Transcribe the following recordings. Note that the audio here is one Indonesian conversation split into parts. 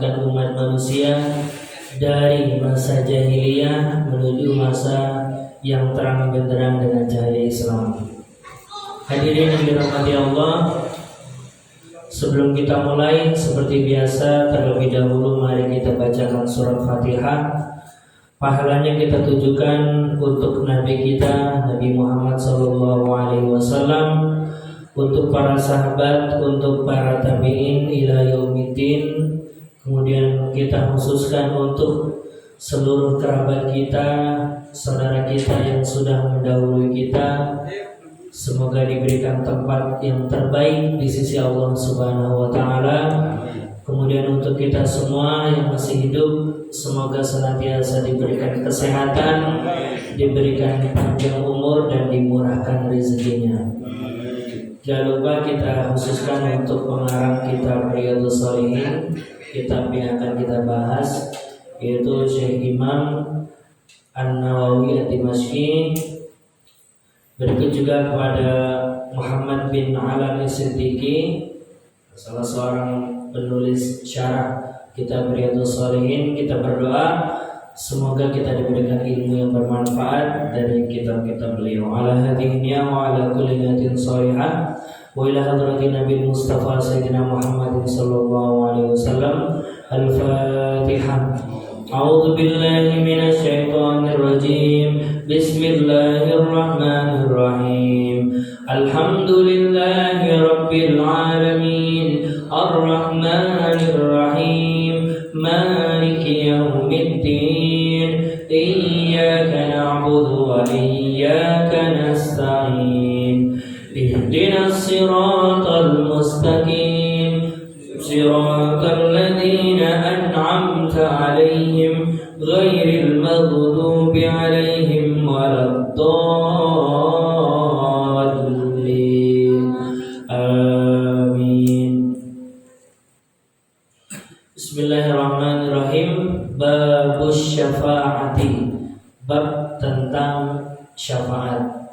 menyelamatkan umat manusia dari masa jahiliyah menuju masa yang terang benderang dengan cahaya Islam. Hadirin yang dirahmati Allah, sebelum kita mulai, seperti biasa terlebih dahulu mari kita bacakan surat Fatihah. Pahalanya kita tujukan untuk Nabi kita, Nabi Muhammad SAW, untuk para sahabat, untuk para tabi'in ila yaumiddin. Kemudian kita khususkan untuk seluruh kerabat kita, saudara kita yang sudah mendahului kita. Semoga diberikan tempat yang terbaik di sisi Allah Subhanahu wa Ta'ala. Kemudian untuk kita semua yang masih hidup, semoga senantiasa diberikan kesehatan, diberikan panjang umur, dan dimurahkan rezekinya. Jangan lupa kita khususkan untuk pengarang kitab Riyadhus Shalihin, kitab yang akan kita bahas, yaitu Syekh Imam An-Nawawi Ad-Dimashqi. Berikut juga kepada Muhammad bin Alam As-Siddiqi, salah seorang penulis syarah kitab Riyadhus Shalihin. Kita berdoa semoga kita diberikan ilmu yang bermanfaat dari kitab-kitab beliau. Ala hadhihi wa ala kulli niyatin shalihah wa ila hadrati Nabi Mustafa Sayyidina Muhammad sallallahu alaihi wasallam. Al-Fatihah. A'udzu billahi minasy syaithanir rajim. Bismillahirrahmanirrahim. Alhamdulillahi rabbil alamin. Ar-Rahmanir Rahim. Maliki yaumiddin. Iyyaka na'budu wa iyyaka nasta'in. Ihdinas siratal mustaqim. Siratal ladzina an'amta 'alaihim ghairil maghdubi 'alaihim waladdallin. Amin. Bismillahirrahmanirrahim. Babus syafa'ati. Bab tentang syafaat.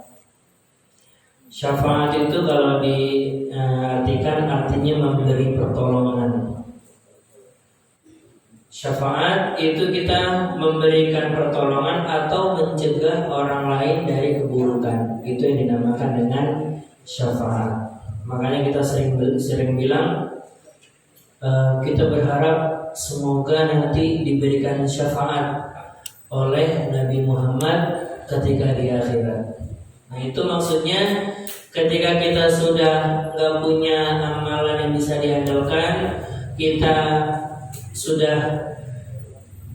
Syafaat itu kalau diartikan artinya memberi pertolongan. Syafaat itu kita memberikan pertolongan atau mencegah orang lain dari keburukan. Itu yang dinamakan dengan syafaat. Makanya kita sering bilang kita berharap semoga nanti diberikan syafaat oleh Nabi Muhammad ketika di akhirat. Nah, itu maksudnya ketika kita sudah gak punya amalan yang bisa diandalkan,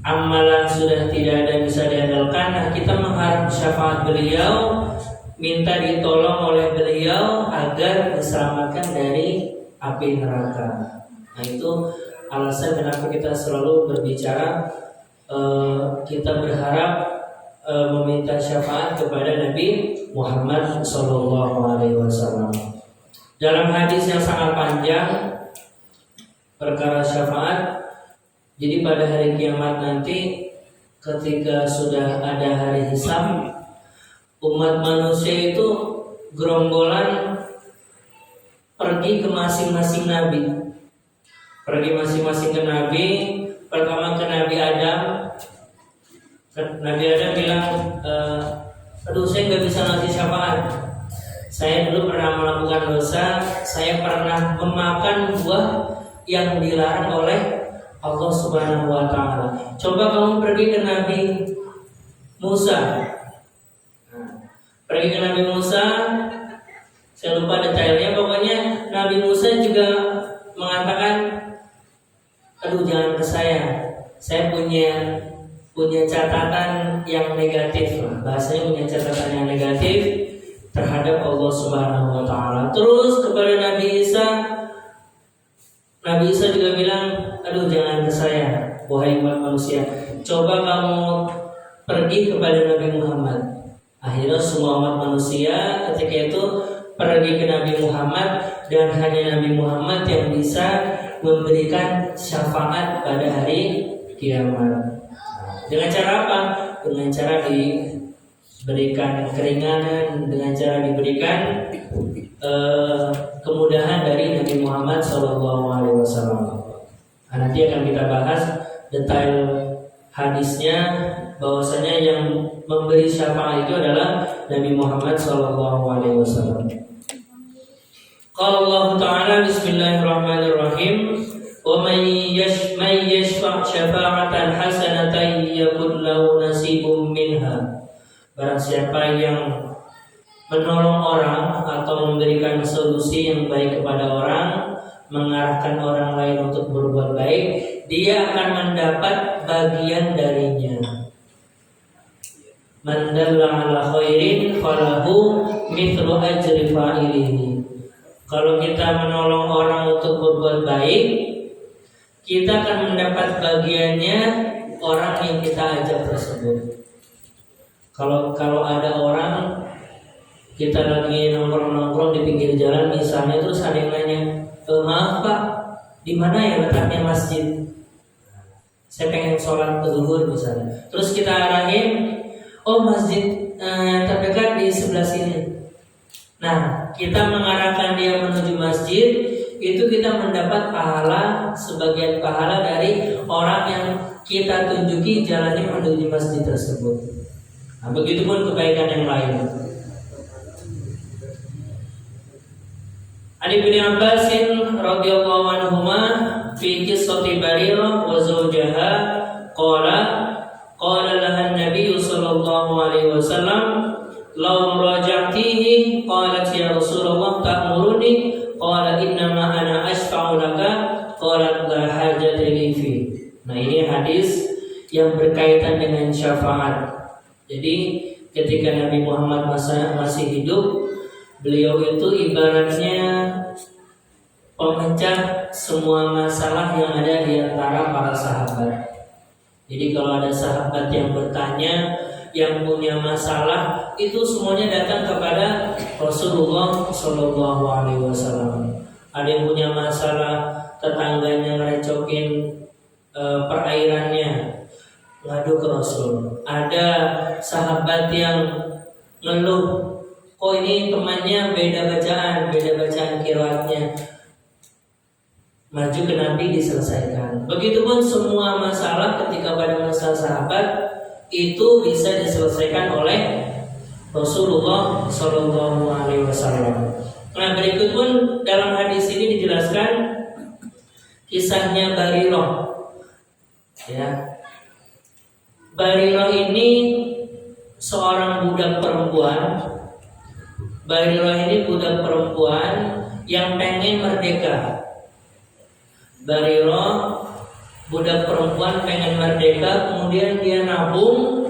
amalan sudah tidak ada yang bisa diandalkan, nah kita mengharap syafaat beliau, minta ditolong oleh beliau agar diselamatkan dari api neraka. Nah, itu alasan kenapa kita selalu berbicara, kita berharap meminta syafaat kepada Nabi Muhammad SAW. Dalam hadis yang sangat panjang perkara syafaat, jadi pada hari kiamat nanti ketika sudah ada hari hisab, umat manusia itu gerombolan pergi ke masing-masing nabi. Pergi masing-masing ke nabi. Pertama ke Nabi Adam. Nabi Adam bilang, aduh saya gak bisa ngasih syafaat. Saya dulu pernah melakukan dosa. Saya pernah memakan buah yang dilarang oleh Allah Subhanahu wa Ta'ala. Coba kamu pergi ke Nabi Musa. Pergi ke Nabi Musa. Saya lupa detailnya. Pokoknya Nabi Musa juga mengatakan, aduh jangan ke saya. Saya punya catatan yang negatif. Bahasanya punya catatan yang negatif terhadap Allah Subhanahu wa Ta'ala. Terus kepada Nabi Isa, Nabi Isa juga bilang, aduh jangan ke saya, wahai umat manusia. Coba kamu pergi kepada Nabi Muhammad. Akhirnya semua umat manusia ketika itu pergi ke Nabi Muhammad, dan hanya Nabi Muhammad yang bisa memberikan syafaat pada hari kiamat. Dengan cara apa? Dengan cara diberikan keringanan, dengan cara diberikan kemudahan dari Nabi Muhammad SAW. Nanti akan kita bahas detail hadisnya, bahwasanya yang memberi syafaat itu adalah Nabi Muhammad SAW. Qala Allah Ta'ala, Bismillahirrahmanirrahim, wa may yashfa' syafa'atan hasanatan yakun lahu nasibun minha. Barang siapa yang menolong orang atau memberikan solusi yang baik kepada orang, mengarahkan orang lain untuk berbuat baik, dia akan mendapat bagian darinya. Man dalla ala khairin falahu mithlu ajri fa'ilihi. Kalau kita menolong orang untuk berbuat baik, kita akan mendapat bagiannya orang yang kita ajak tersebut. Kalau ada orang, kita lagi nongkrong di pinggir jalan misalnya, terus ada yang nanya, maaf Pak, di mana ya letaknya masjid? Saya pengen sholat zuhur misalnya. Terus kita arahin, oh masjid terdekat di sebelah sini. Nah, kita mengarahkan dia menuju masjid, itu kita mendapat pahala, sebagian pahala dari orang yang kita tunjuki jalannya menuju masjid tersebut. Nah, begitupun kebaikan yang lain. Ali bin Abbas radhiyallahu anhuma fi qissati Barirah wa zawjaha qala laha an-nabiy sallallahu alaihi wasallam law raja'tihi qalat ya Rasulullah ta'muruni qala innama ana ashfa'u laka qalat la hajata li fi. Nah, ini hadis yang berkaitan dengan syafaat. Jadi ketika Nabi Muhammad masih hidup, beliau itu ibaratnya pemecah semua masalah yang ada di antara para sahabat. Jadi kalau ada sahabat yang bertanya, yang punya masalah, itu semuanya datang kepada Rasulullah SAW. Ada yang punya masalah, tetangganya ngerecokin perairannya, ngadu ke Rasul. Ada sahabat yang ngeluh, kok ini temannya beda bacaan qiraatnya, maju ke Nabi diselesaikan. Begitupun semua masalah ketika pada masa sahabat itu bisa diselesaikan oleh Rasulullah SAW. Nah, berikut pun dalam hadis ini dijelaskan kisahnya Barirah. Ya, Barirah ini seorang budak perempuan. Barirah ini budak perempuan yang pengen merdeka. Barirah budak perempuan pengen merdeka, kemudian dia nabung,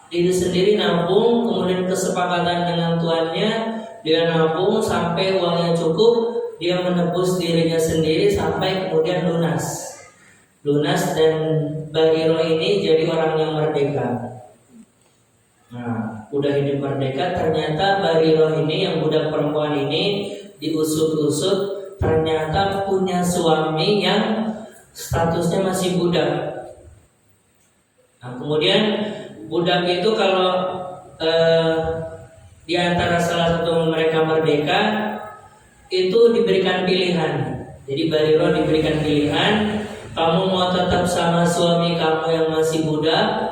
diri sendiri nabung, kemudian kesepakatan dengan tuannya, dia nabung sampai uangnya cukup, dia menebus dirinya sendiri sampai kemudian lunas, dan Barirah ini jadi orang yang merdeka. Nah, udah hidup merdeka, ternyata Barirah ini yang budak perempuan ini diusut-usut, ternyata punya suami yang statusnya masih budak. Nah, kemudian budak itu kalau di antara salah satu mereka merdeka, itu diberikan pilihan. Jadi Barirah diberikan pilihan, kamu mau tetap sama suami kamu yang masih budak,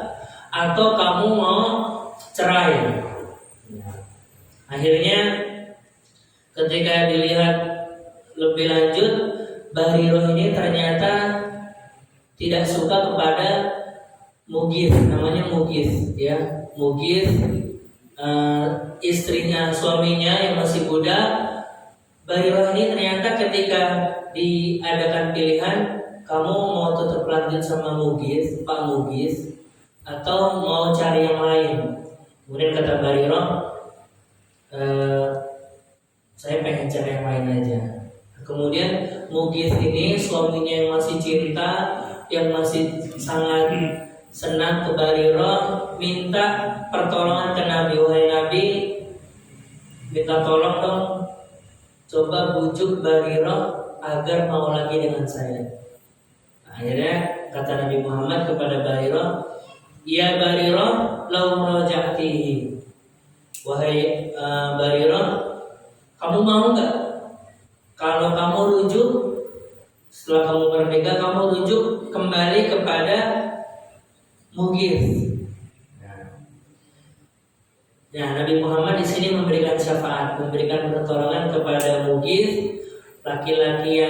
atau kamu mau cerai. Akhirnya ketika dilihat lebih lanjut, Barirah ini ternyata tidak suka kepada Mughith, namanya Mughith, ya, Mughith, istrinya, suaminya yang masih budak. Barirah ini ternyata ketika diadakan pilihan, kamu mau tetap lanjut sama Mughith, Pak Mughith, atau mau cari yang lain? Kemudian kata Barirah, saya pengen cari yang lain aja. Kemudian Mughith ini suaminya yang masih cinta, yang masih sangat senang ke Barirah, minta pertolongan ke Nabi. Wahai Nabi, minta tolong dong, coba bujuk Barirah agar mau lagi dengan saya. Akhirnya kata Nabi Muhammad kepada Barirah, ya Barirah, lau raja'tihi. Wahai Barirah, kamu mau nggak kalau kamu rujuk Setelah kamu merdeka, kamu rujuk kembali kepada Mughith. Nah, Nabi Muhammad di sini memberikan syafaat, memberikan pertolongan kepada Mughith, laki-laki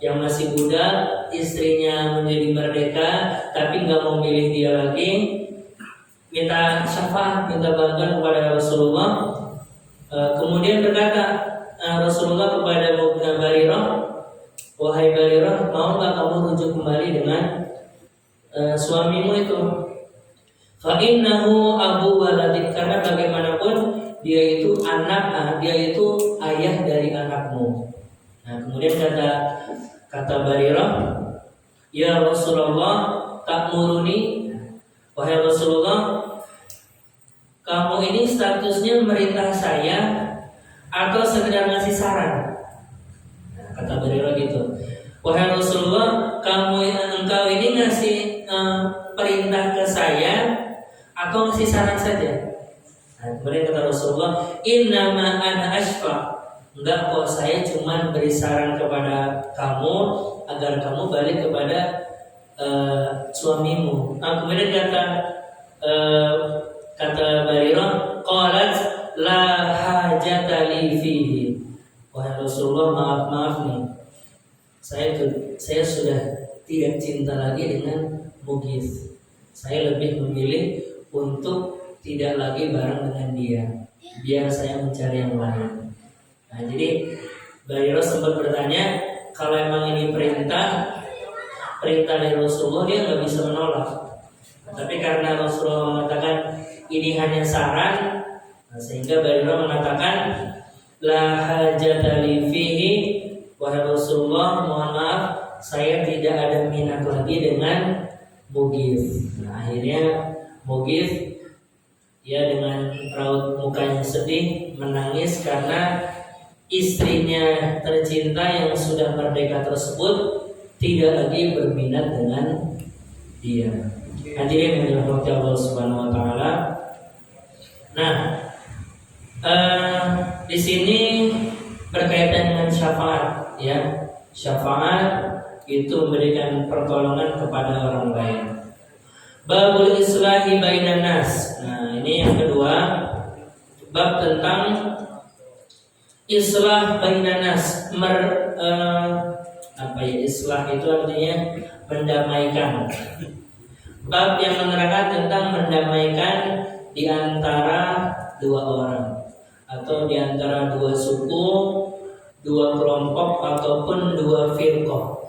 yang masih muda, istrinya menjadi merdeka, tapi nggak mau milih dia lagi, minta syafaat, minta bantuan kepada Rasulullah. Kemudian berkata Rasulullah kepada Barirah, wahai Barirah, mau nggak kamu rujuk kembali dengan suamimu itu? Fa innahu abu waladik, karena bagaimanapun dia itu ayah dari anakmu. Nah, kemudian kata Barirah, ya Rasulullah, ta'muruni, wahai Rasulullah, kamu ini statusnya merintah saya atau sekedar ngasih saran? Nah, kata Barirah gitu, wahai Rasulullah, engkau ini ngasih perintah ke saya atau ngasih saran saja? Nah, kemudian kata Rasulullah, innama ana ashfa, enggak kok, saya cuma beri saran kepada kamu agar kamu balik kepada suamimu. Nah, kemudian kata Barirah, qalat la hajata li fihi, wahai Rasulullah, maaf nih, saya sudah tidak cinta lagi dengan Mughith. Saya lebih memilih untuk tidak lagi bareng dengan dia, biar saya mencari yang lain. Nah, jadi Barirah sempat bertanya, kalau emang ini perintah dari Rasulullah, dia nggak bisa menolak. Tapi karena Rasulullah mengatakan ini hanya saran, sehingga Barirah mengatakan la hajata li fihi, wahai Rasulullah, mohon maaf, saya tidak ada minat lagi dengan Mughith. Nah, akhirnya Mughith dengan raut muka yang sedih menangis karena istrinya tercinta yang sudah merdeka tersebut tidak lagi berminat dengan dia. Hadirin yang dirahmati Allah Subhanahu wa taala. Nah, di sini berkaitan dengan syafaat, ya. Syafaat itu memberikan pertolongan kepada orang lain. Babul islahi bainan nas. Nah, ini yang kedua, bab tentang islah bainan nas. Islah itu artinya mendamaikan. Bab yang menerangkan tentang mendamaikan di antara dua orang atau di antara dua suku, dua kelompok ataupun dua firqah.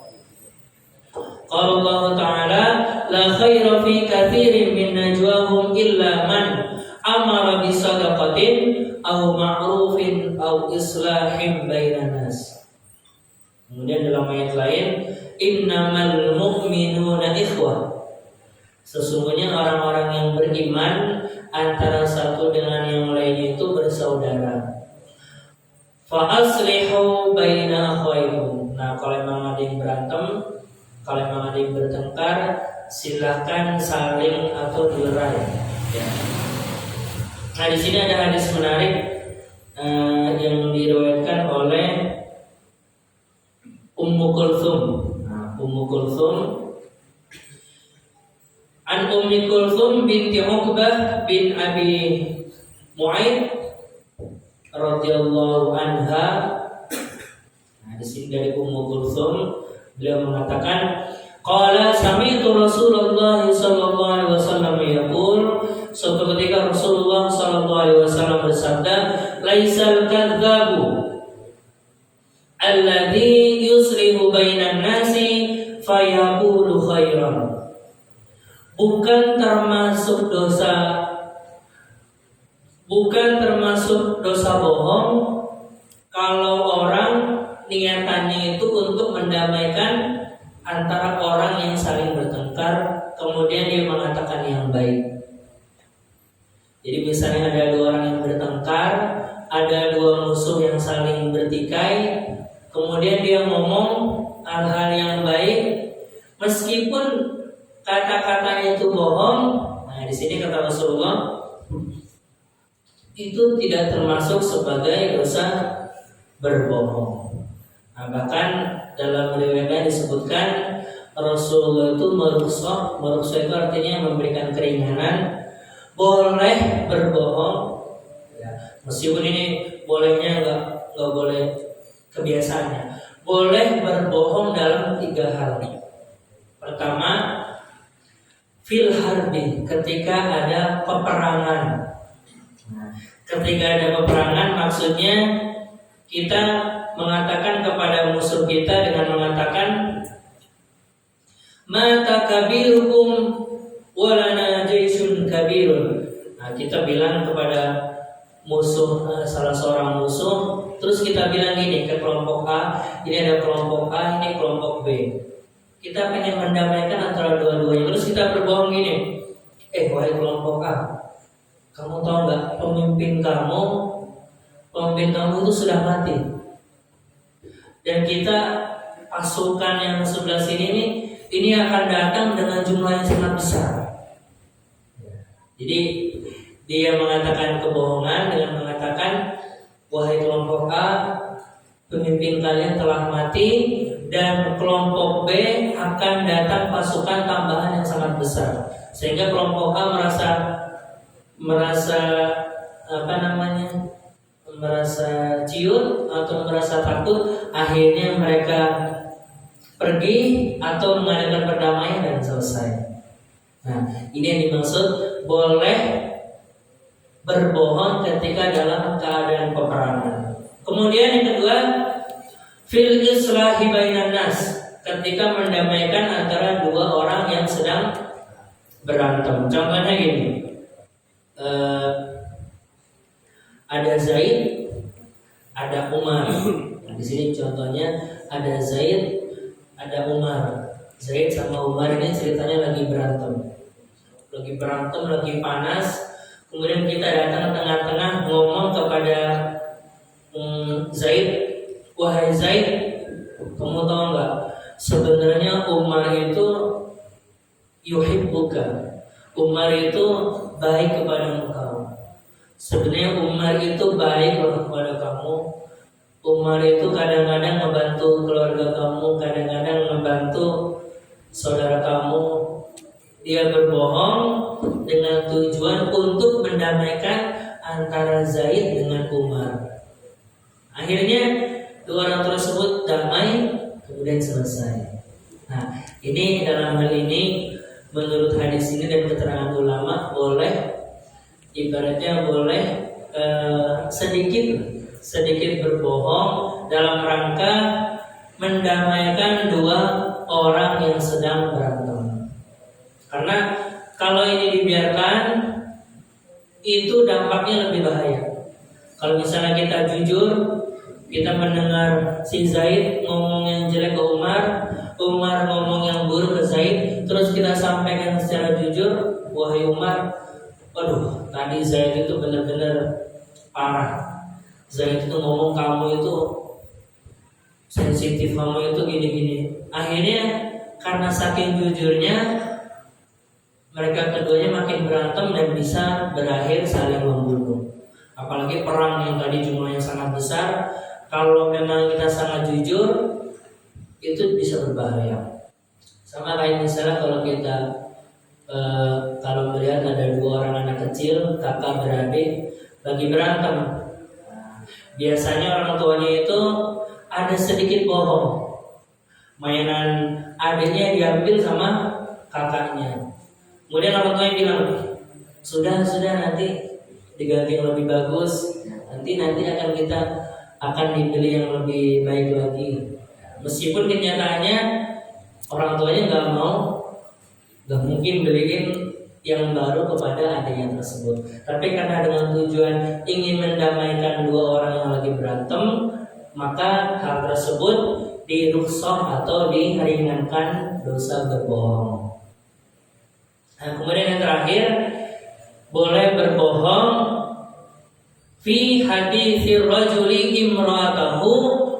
Qala Allah Ta'ala, la khaira fi katsirin min najwahum illa man amara bi shadaqatin aw ma'rufin aw islahin bainan nas. Kemudian dalam ayat lain, innamal mu'minuna ikhwah. Sesungguhnya orang-orang yang beriman antara satu dengan yang lain itu bersaudara. Fa aslihu baina akhwaikum. Nah, kalau memang ada yang berantem, kalau memang ada yang bertengkar, silakan saling atau dilerai. Ya. Nah, di sini ada hadis menarik yang diriwayatkan oleh Ummu Kulthum. Nah, Ummu Kulthum an Ummi Kulthum binti Uqbah bin Abi Mu'aid radhiyallahu anha. Nah, di sini dari Ummu Kulthum, beliau mengatakan, qala sami'tu Rasulullah sallallahu alaihi wasallam yaqul, suatu ketika Rasulullah sallallahu alaihi wasallam bersabda, laisal kadzabu alladzi yuslihu bainan nasi fayaqulu khairan. Bukan termasuk dosa bohong kalau orang niatannya itu untuk mendamaikan antara orang yang saling bertengkar, kemudian dia mengatakan yang baik. Jadi misalnya ada dua orang yang bertengkar, ada dua musuh yang saling bertikai, kemudian dia ngomong hal-hal yang baik, meskipun kata-katanya itu bohong. Nah, di sini kata Rasulullah, itu tidak termasuk sebagai dosa berbohong. Nah, bahkan dalam riwayat lain disebutkan Rasulullah itu merukhsah itu artinya memberikan keringanan, boleh berbohong. Ya, meskipun ini bolehnya nggak boleh kebiasaannya. Boleh berbohong dalam 3 hal. Pertama, fil harbi, ketika ada peperangan. Nah, ketika ada peperangan maksudnya kita mengatakan kepada musuh kita dengan mengatakan mata kabirukum walana jaisun kabirun. Nah, kita bilang kepada musuh, salah seorang musuh, terus kita bilang gini ke kelompok A, ini ada kelompok A, ini kelompok B. Kita pengen mendamaikan antara dua-duanya, terus kita berbohong gini, wahai kelompok A, kamu tahu nggak pemimpin kamu itu sudah mati, dan kita pasukan yang sebelah sini ini akan datang dengan jumlah yang sangat besar. Jadi dia mengatakan kebohongan dengan mengatakan, wahai kelompok A, pemimpin kalian telah mati, dan kelompok B akan datang pasukan tambahan yang sangat besar. Sehingga kelompok A merasa ciut atau merasa takut, akhirnya mereka pergi atau mengadakan perdamaian dan selesai. Nah, ini yang dimaksud boleh berbohong ketika dalam keadaan peperangan. Kemudian yang kedua, fil islahi bainan nas, ketika mendamaikan antara 2 orang yang sedang berantem. Contohnya gini, ada Zaid, ada Umar. Nah, di sini contohnya ada Zaid, ada Umar. Zaid sama Umar ini ceritanya lagi berantem, lagi panas. Kemudian kita datang ke tengah-tengah ngomong kepada Zaid, wahai Zaid, kamu tahu nggak? Sebenarnya Umar itu yuhibbuka. Umar itu baik kepada engkau. Sebenarnya Umar itu baik kepada kamu. Umar itu kadang-kadang membantu keluarga kamu, kadang-kadang membantu saudara kamu. Dia berbohong dengan tujuan untuk mendamaikan antara Zaid dengan Umar. Akhirnya 2 orang tersebut damai, kemudian selesai. Nah, ini dalam hal ini menurut hadis ini dan keterangan ulama boleh, ibaratnya boleh sedikit berbohong dalam rangka mendamaikan 2 orang yang sedang berantem. Karena kalau ini dibiarkan, itu dampaknya lebih bahaya. Kalau misalnya kita jujur, kita mendengar si Zaid ngomong yang jelek ke Umar ngomong yang buruk ke Zaid, terus kita sampaikan secara jujur, wahai Umar, waduh, tadi Zaid itu benar-benar parah. Zaid itu ngomong kamu itu sensitif, kamu itu gini-gini. Akhirnya karena saking jujurnya, mereka keduanya makin berantem dan bisa berakhir saling membunuh. Apalagi perang yang tadi jumlahnya sangat besar, kalau memang kita sangat jujur, itu bisa berbahaya. Sama kayak misalnya kalau kita kalau melihat ada 2 orang anak kecil, kakak beradik, lagi berantem. Biasanya orang tuanya itu ada sedikit bohong. Mainan adiknya diambil sama kakaknya. Kemudian orang tuanya bilang, sudah nanti diganti yang lebih bagus, nanti akan dibeli yang lebih baik lagi. Meskipun kenyataannya orang tuanya nggak mungkin beliin yang baru kepada adiknya tersebut. Tapi karena dengan tujuan ingin mendamaikan 2 orang yang lagi berantem, maka hal tersebut dirukhsah atau diringankan dosa berbohong. Nah, kemudian yang terakhir, boleh berbohong fi haditsir rajuli imra'atahu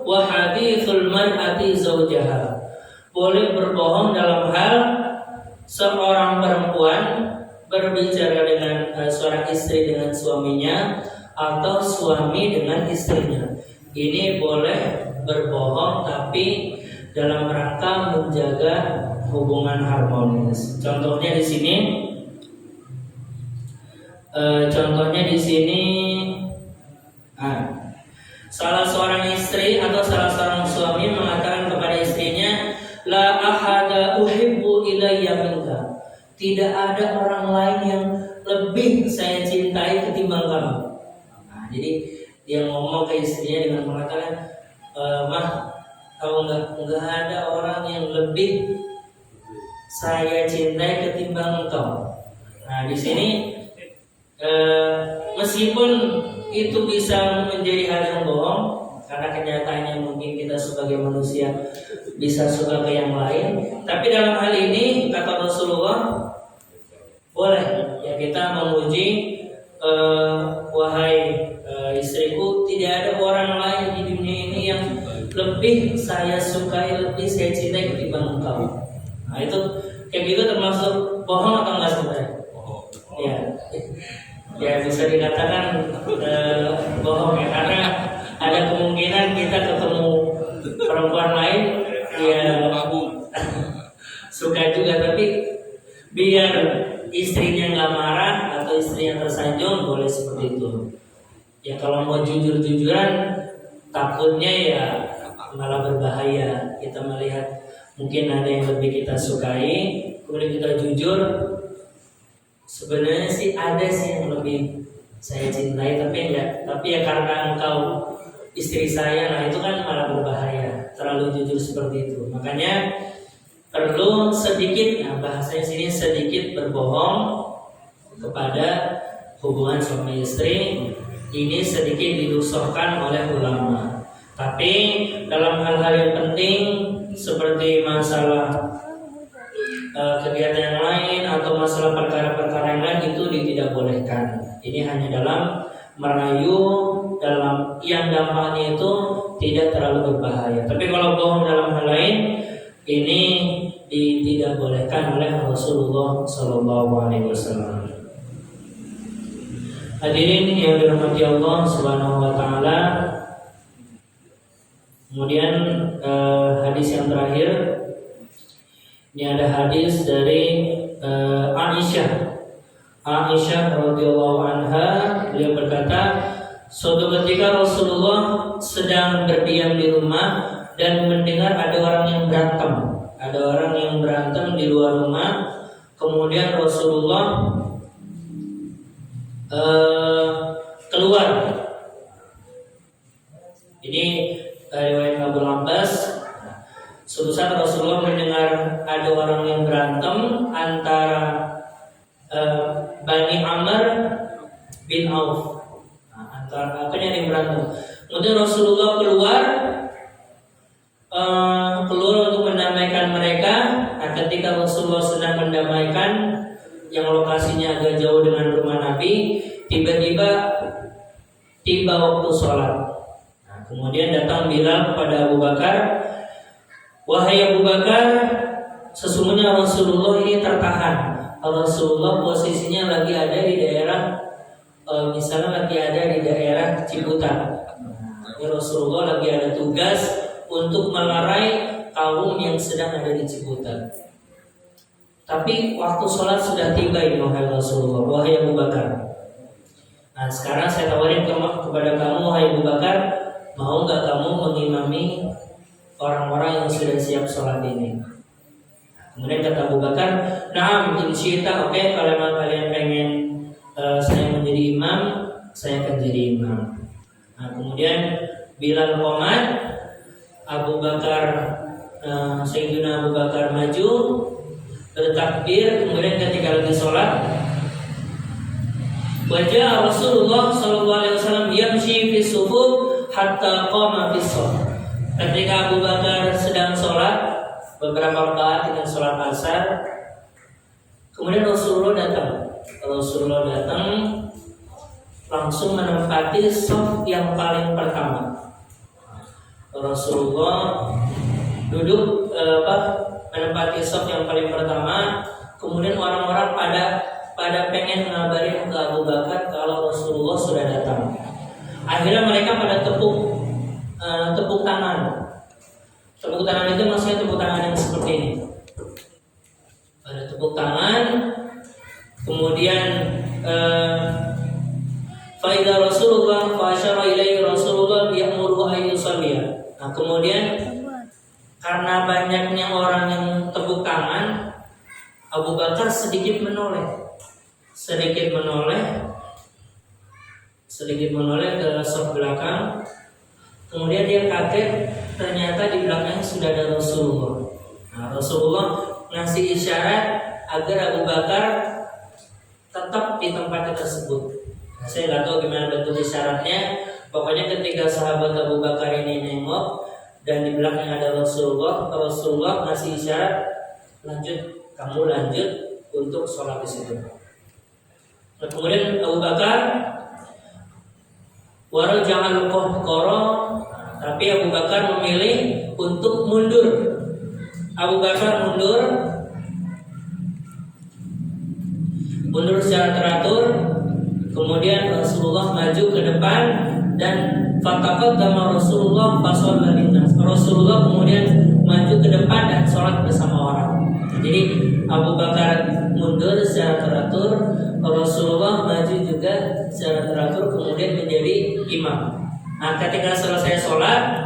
wa haditsul mar'ati zaujaha. Boleh berbohong dalam hal seorang perempuan berbicara dengan seorang istri dengan suaminya atau suami dengan istrinya. Ini boleh berbohong tapi dalam rangka menjaga hubungan harmonis. Contohnya di sini, salah seorang istri atau salah seorang suami mengatakan kepada istrinya, la ahada uhibbu ilayya minka. Tidak ada orang lain yang lebih saya cintai ketimbang kamu. Jadi dia ngomong ke istrinya dengan mengatakan, mah, kalau nggak ada orang yang lebih saya cintai ketimbang engkau. Nah, di sini meskipun itu bisa menjadi hal yang bohong, karena kenyataannya mungkin kita sebagai manusia bisa suka ke yang lain, tapi dalam hal ini kata Rasulullah boleh ya kita memuji, wahai istriku, tidak ada orang lain di dunia ini yang lebih saya sukai, lebih saya cintai ketimbang engkau. Nah itu kayak gitu termasuk bohong atau enggak sebenarnya? Ya bisa dikatakan bohong ya, karena ada kemungkinan kita ketemu perempuan lain ya suka juga, tapi biar istrinya nggak marah atau istrinya tersanjung boleh seperti itu. Ya kalau mau jujur-jujuran takutnya ya malah berbahaya. Kita melihat mungkin ada yang lebih kita sukai, kemudian kita jujur, sebenarnya sih ada sih yang lebih saya cintai, tapi ya karena engkau istri saya, nah itu kan malah berbahaya terlalu jujur seperti itu. Makanya perlu sedikit, nah bahasanya sini sedikit berbohong kepada hubungan suami istri. Ini sedikit dirukhsahkan oleh ulama. Tapi dalam hal-hal yang penting seperti masalah kegiatan yang lain atau masalah perkara-perkara yang lain itu tidak bolehkan. Ini hanya dalam merayu, dalam yang dampaknya itu tidak terlalu berbahaya. Tapi kalau bohong dalam hal lain ini tidak bolehkan oleh Rasulullah SAW. Hadirin yang dirahmati Allah Subhanahu wa taala. Kemudian hadis yang terakhir ini ada hadis dari Aisyah radhiyallahu anha. Beliau berkata, suatu ketika Rasulullah sedang berdiam di rumah dan mendengar ada orang yang berantem di luar rumah. Kemudian Rasulullah keluar. Ini riwayat Abu Abbas. Suatu saat Rasulullah mendengar ada orang yang berantem antara Bani Amr bin Auf. Antara apa yang berantem. Kemudian Rasulullah keluar untuk mendamaikan mereka. Nah, ketika Rasulullah sedang mendamaikan yang lokasinya agak jauh dengan rumah Nabi, tiba-tiba tiba waktu sholat. Nah, kemudian datang Bilal kepada Abu Bakar, wahai Abu Bakar, sesungguhnya Rasulullah ini tertahan. Rasulullah posisinya lagi ada di daerah, misalnya lagi ada di daerah Ciputat. Rasulullah lagi ada tugas untuk melerai kaum yang sedang ada di Ciputat. Tapi waktu sholat sudah tiba ini, wahai Rasulullah, wahai Abu Bakar. Nah sekarang saya tawarin kepada kamu, wahai Abu Bakar, mau nggak kamu mengimami orang-orang yang sudah siap sholat ini? Kemudian kata Abu Bakar, naam, insyita, oke, kalau memang kalian pengen saya menjadi imam, saya akan jadi imam. Nah kemudian Bilal qomat, Abu Bakar, Sayyidina Abu Bakar maju, bertakbir, kemudian ketika lagi sholat, wajah Rasulullah SAW yamshi fi sufuf hatta qama fi shalah. Ketika Abu Bakar sedang sholat beberapa rakaat dengan sholat asar, kemudian Rasulullah datang langsung menempati shaf yang paling pertama. Rasulullah duduk menempati shaf yang paling pertama. Kemudian orang-orang pada pengen mengabari ke Abu Bakar kalau Rasulullah sudah datang. Akhirnya mereka pada tepuk tangan. tepuk tangan. Kemudian faida Rasulullah fa asyara ilaihi Rasulullah ya'muru ayyusalliya. Nah, kemudian karena banyaknya orang yang tepuk tangan, Abu Bakar sedikit menoleh ke saf belakang. Kemudian dia kaget, ternyata di belakangnya sudah ada Rasulullah. Nah, Rasulullah ngasih isyarat agar Abu Bakar tetap di tempatnya tersebut. Nah, saya nggak tahu gimana bentuk isyaratnya. Pokoknya ketika sahabat Abu Bakar ini nengok dan di belakangnya ada Rasulullah ngasih isyarat, kamu lanjut untuk sholat di situ. Nah, kemudian Abu Bakar walau jangan qahqara, tapi Abu Bakar memilih untuk mundur. Abu Bakar mundur secara teratur. Kemudian Rasulullah maju ke depan dan fataqaddama Rasulullah fasalla binnas. Rasulullah kemudian maju ke depan dan sholat bersama orang. Jadi Abu Bakar mundur secara teratur, Rasulullah maju juga secara teratur, kemudian menjadi imam. Nah, ketika selesai sholat,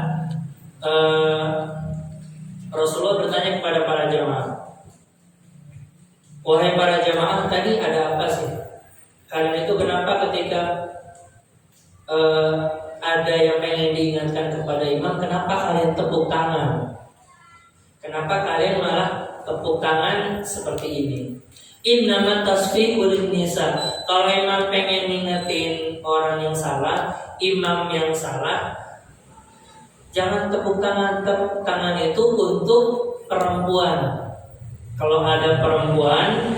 Rasulullah bertanya kepada para jamaah, wahai para jamaah, tadi ada apa sih? Kalian itu kenapa ketika ada yang pengen diingatkan kepada imam, kenapa kalian tepuk tangan? Kenapa kalian malah tepuk tangan seperti ini? Innamat tasfiqul nisa. Kalau imam pengen ngingetin orang yang salah, imam yang salah, jangan tepuk tangan. Tepuk tangan itu untuk perempuan. Kalau ada perempuan,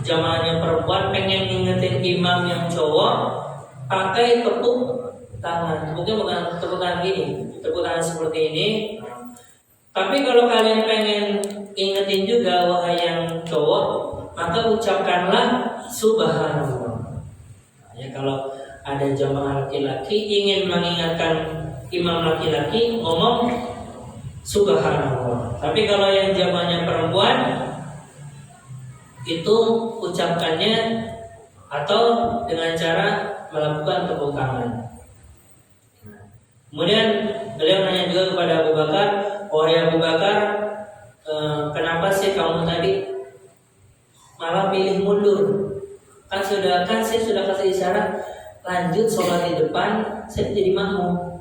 jamaahnya perempuan pengen ngingetin imam yang cowok, pakai tepuk tangan. Tepuknya bukan tepuk tangan gini, tepuk tangan seperti ini. Tapi kalau kalian pengen ingetin juga wahai yang cowok, maka ucapkanlah subhanallah. Ya, kalau ada jamaah laki-laki ingin mengingatkan imam laki-laki, ngomong subhanallah. Tapi kalau yang jamaahnya perempuan, itu ucapkannya atau dengan cara melakukan tepuk tangan. Kemudian beliau nanya juga kepada Abu Bakar, wahai Abu Bakar, kenapa sih kamu tadi malah pilih mundur? Kan saya sudah kasih isyarat lanjut sholat di depan, saya jadi makmum.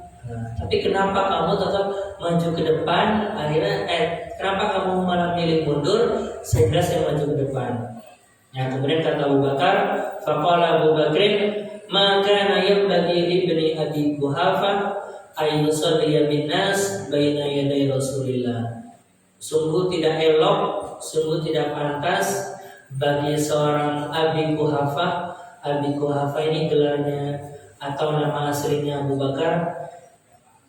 Tapi kenapa kamu tetap maju ke depan? Akhirnya kenapa kamu malah milih mundur sehingga saya maju ke depan? Ya, kemudian kata Abu Bakar, faqala Abu Bakrin, maka yanbaghi li ibni Abi Quhafah ay yusalliya bin nas baina yaday Rasulillah. Sungguh tidak elok, sungguh tidak pantas bagi seorang Abi Quhafah. Abi Quhafah ini gelarnya atau nama aslinya Abu Bakar.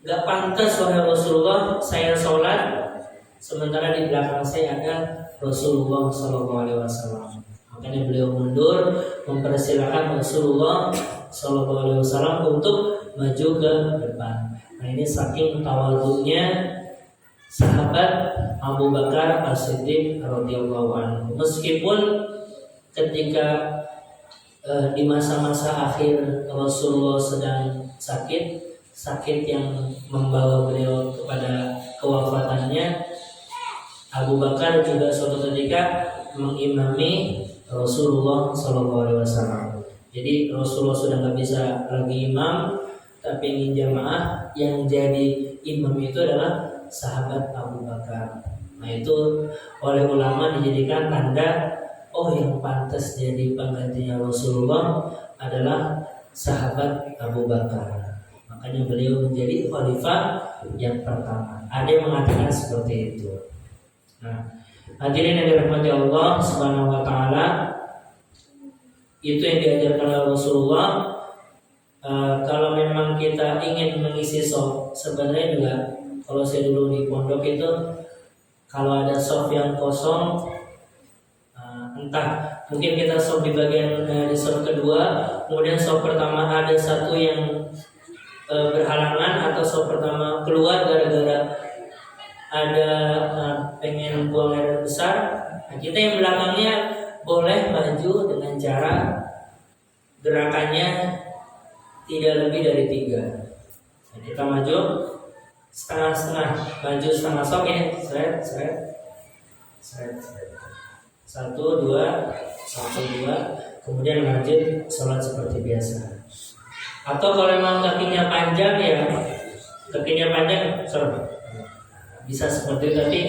Gak pantas wahai Rasulullah saya sholat sementara di belakang saya ada Rasulullah SAW. Makanya beliau mundur mempersilahkan Rasulullah SAW untuk maju ke depan. Nah, ini saking tawadhunya sahabat Abu Bakar As-Siddiq radhiyallahu anhu. Meskipun ketika di masa-masa akhir Rasulullah sedang sakit yang membawa beliau kepada kewafatannya, Abu Bakar juga suatu ketika mengimami Rasulullah SAW. Jadi Rasulullah sudah nggak bisa lagi imam, tapi ingin jamaah. Yang jadi imam itu adalah sahabat Abu Bakar. Nah, itu oleh ulama dijadikan tanda, yang pantas jadi penggantinya Rasulullah adalah sahabat Abu Bakar. Makanya beliau menjadi khalifah yang pertama. Ada yang mengatakan seperti itu. Nah, hadirin yang dirahmati Allah Subhanahu wa taala, itu yang diajarkan oleh Rasulullah. Kalau memang kita ingin mengisi soft, sebenarnya juga kalau saya dulu di pondok itu, kalau ada soft yang kosong, entah mungkin kita soft di bagian di soft kedua, kemudian soft pertama ada satu yang berhalangan, atau soft pertama keluar gara-gara ada pengen buang air besar. Nah, Nah, kita yang belakangnya boleh maju dengan cara gerakannya tidak lebih dari 3. Nah, kita maju setengah-setengah, maju setengah sok ini, seret. 1, 2, 1, 2, kemudian lanjut sholat seperti biasa. Atau kalau memang kakinya panjang ya, bisa seperti itu, tapi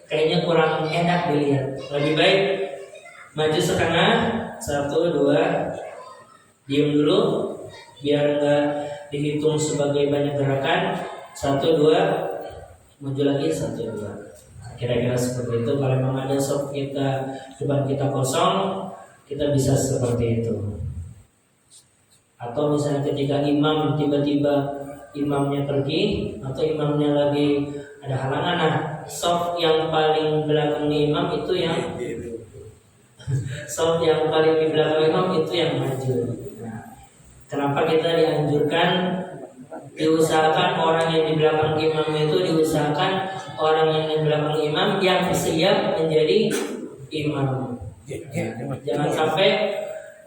kayaknya kurang enak dilihat. Lebih baik maju setengah, 1, 2, diam dulu biar enggak dihitung sebagai banyak gerakan. 1, 2, maju lagi, 1, 2. Kira-kira seperti itu. Kalau memang ada sop kita, depan kita kosong, kita bisa seperti itu. Atau misalnya ketika imam tiba-tiba imamnya pergi atau imamnya lagi ada halangan, nah sop yang paling belakang imam itu yang sop yang paling di belakang imam itu yang maju. Nah, kenapa kita dianjurkan diusahakan orang yang di belakang imam itu diusahakan orang yang di belakang imam yang siap menjadi imam. Jangan sampai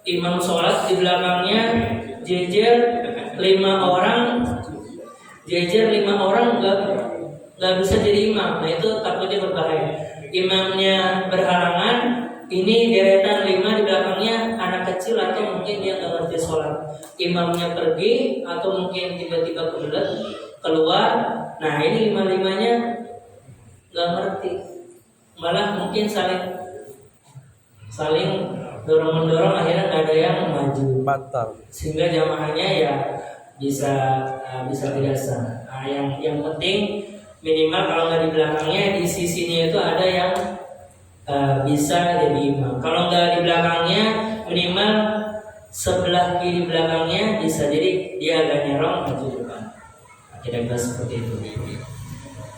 imam sholat di belakangnya jejer 5 orang nggak bisa jadi imam. Nah itu takutnya berbahaya. Imamnya berhalangan, ini deretan 5 di belakangnya anak kecil atau mungkin dia nggak ngerti sholat. Imamnya pergi atau mungkin tiba-tiba keluar. Nah ini 5-5-nya nggak ngerti, malah mungkin saling dorong-mendorong, akhirnya nggak ada yang maju, batal. Sehingga jamaahnya ya bisa tidak sah. Nah, yang penting minimal kalau nggak di belakangnya, di sisinya itu ada yang bisa jadi imam. Kalau nggak di belakangnya, minimal sebelah kiri belakangnya bisa, jadi dia agak nyerong maju depan. Nah, kira-kira seperti itu.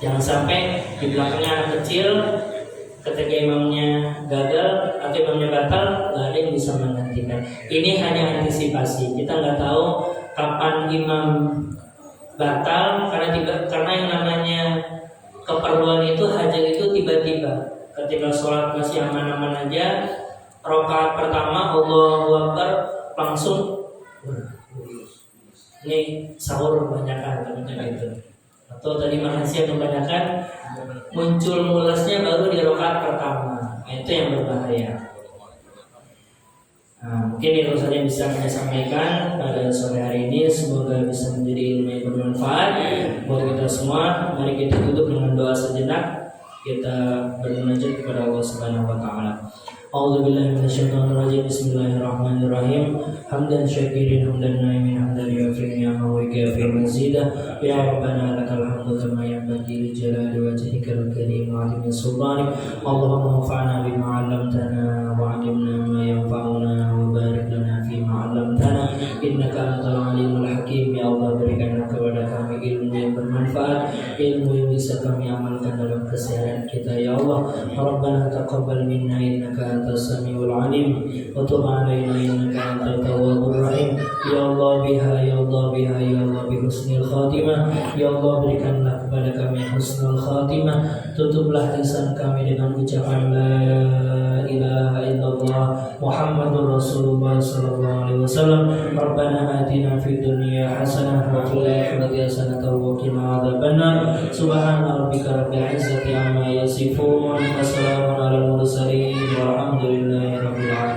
Jangan sampai di belakangnya anak kecil, ketika imamnya gagal atau imamnya batal, nggak ada yang bisa menggantikan. Ini hanya antisipasi. Kita nggak tahu kapan imam batal, karena yang namanya keperluan itu, hajat itu tiba-tiba. Ketika sholat masih aman-aman aja, rakaat pertama Allahu Akbar langsung ini sahur kebanyakan gitu. Atau tadi makan siang kebanyakan, muncul mulasnya baru di rakaat pertama. Nah, itu yang berbahaya. Nah, mungkin itu saja yang bisa saya sampaikan pada sore hari ini. Semoga bisa menjadi ilmu yang bermanfaat buat kita semua. Mari kita tutup dengan doa sejenak. Kita bermunajat kepada Allah Subhanahu wa taala. A'udzubillahi minasyaitonir rajim. Bismillahirrahmanirrahim. Hamdan syakirin, hamdan naimin, hamdan yu'affi ni'amahu wa yukafi mazidah. Ya Rabbana lakal hamdu kama yanbaghi li jalali wajhikal karim wa 'azimi sultanik. Allahumma anfa'na bima 'allamtana wa 'allimna ma yanfa'una wa barik lana fima 'allamtana innaka antal alimul hakim. Ya Allah, berikanlah kepada kami ilmu yang bermanfaat, ilmu yang bisa kami amalkan dalam keseharian kita. Ya Allah, Rabbana taqabbal minna innaka antas samiul alim wa tub 'alaina innaka antat tawwabur rahim. Ya Allah biha, ya Allah biha, ya Allah bi husnil khatimah. Ya Allah, berikanlah kepada kami husnul khatimah. Tutuplah lisan kami dengan ucapan la ilaha illallah Muhammadur Rasulullah sallallahu alaihi wasallam. Rabbana atina fid dunya hasanah wa fil akhirati hasanah wa qina adzabannar. Subhana rabbika rabbil izzati amma yasifun. Wassalamun alal mursalin walhamdulillahi rabbil alamin.